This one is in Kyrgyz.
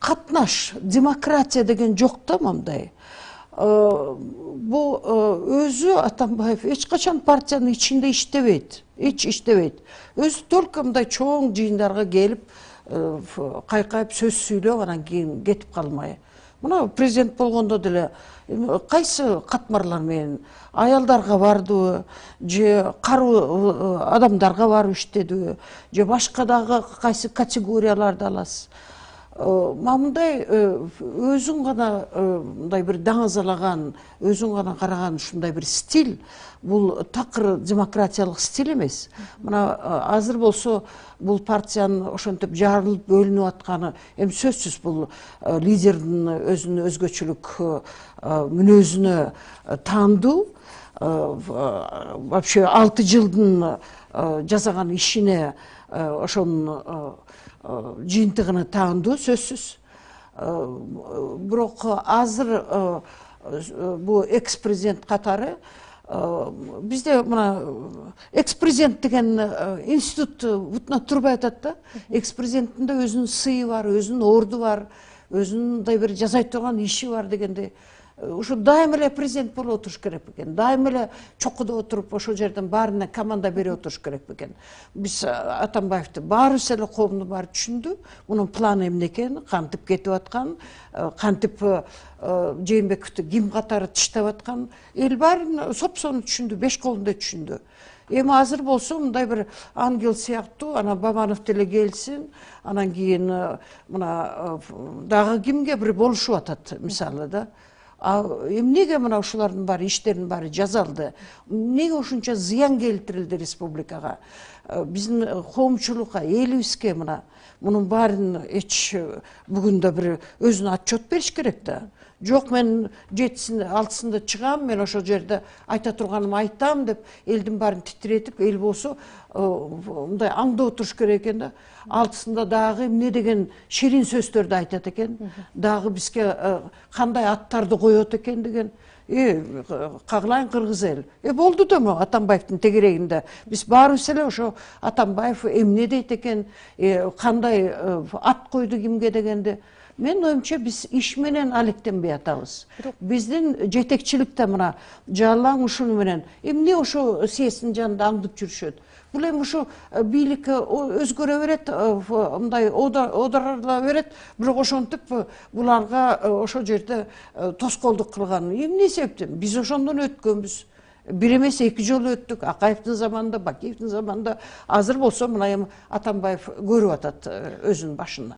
катнаш, демократия деген жок да мындай. Бул өзү Атамбаев эч качан партиянын ичинде иштебейт, эч иштебейт. Өзү только мындай чоң жыйындарга келип, кайкайып сөз сүйлөп, анан кийин кетип калмай. Мына президент болгондо деле кайсы катмарлар менен аялдарга бардыбы, же каруу адамдарга барып иштедиби, же башка дагы кайсы категорияларды аласыз. Мындай өзүң гана мындай бир даңазалаган, өзүң гана караган ушундай бир стиль, бул такыр демократиялык стиль эмес. Мына азыр болсо бул партиянын ошентип жарылып бөлүнүп атканы эми сөзсүз бул лидердин өзүнүн өзгөчөлүк мүнөзүнө таандуу, вообще 6 жылдын жасаган ишине ошонун жыйынтыгына таандуу сөзсүз. Бирок азыр бул экс-президент катары бизде мына экс-президент деген институт бутуна турбай атат да. Экс-президенттин да өзүнүн сыйы бар, өзүнүн орду бар, өзүнүн мындай бир жасай турган иши бар дегенде, ушу дайым эле президент болуп отуруш керек бекен. Дайым эле чокудо отуруп ошол жерден баарына команда берип отуруш керек бекен. Биз Атамбаевди баарыбыз эле коомдун баары түшүндү, мунун планы эмне экенин, кантип кетип атканын, кантип Жээнбековду ким катары тыштап атканын, эл баарын сопсону түшүндү, беш колундай түшүндү. Эми азыр болсо мындай бир ангел сыяктуу, анан Бабанов деле келсин, анан кийин мына дагы кимге бир болушуп атат, мисалы да. Эмнеге мына ушулардын баары, иштердин баары жазалды? Эмнеге ушунча зыян келтирилди республикага? Биздин коомчулукка, элибизге мунун баарын эч бүгүндө бир өзүнө отчет бериш керек да. Жок, мен 7-6-сында чыгам, мен ошол жерде айта турганымды айтам деп, элдин баарын титиретип, эл болсо мындай аңдап отуруш керек экен да. 6-сында дагы эмне деген ширин сөздөрдү айтат экен, дагы бизге кандай аттарды коет экен деген. Кагылайын кыргыз эл. Болду да мо Атамбаевдин тегерегинде. Биз баарыбыз эле ошо Атамбаев эмне дейт экен, кандай ат койду кимге дегенде. Мен оюмча биз иш менен алектенбей атабыз. Биздин жетекчиликте мына Жалаң ушуну менен эмне ошо съезддин жанында аңдып жүрүшөт. Бул эми ушу бийлик өзгөрө берет, мындай оодарыла берет, бирок ошентип буларга ошол жерде тоскоолдук кылган эмне себептен? Биз ошондон өткөнбүз. Бир эмес 2 жолу өттүк. Акаевдин заманында, Бакиевдин заманында, азыр болсо мына эми Атамбаев көрүп атат өзүнүн башына.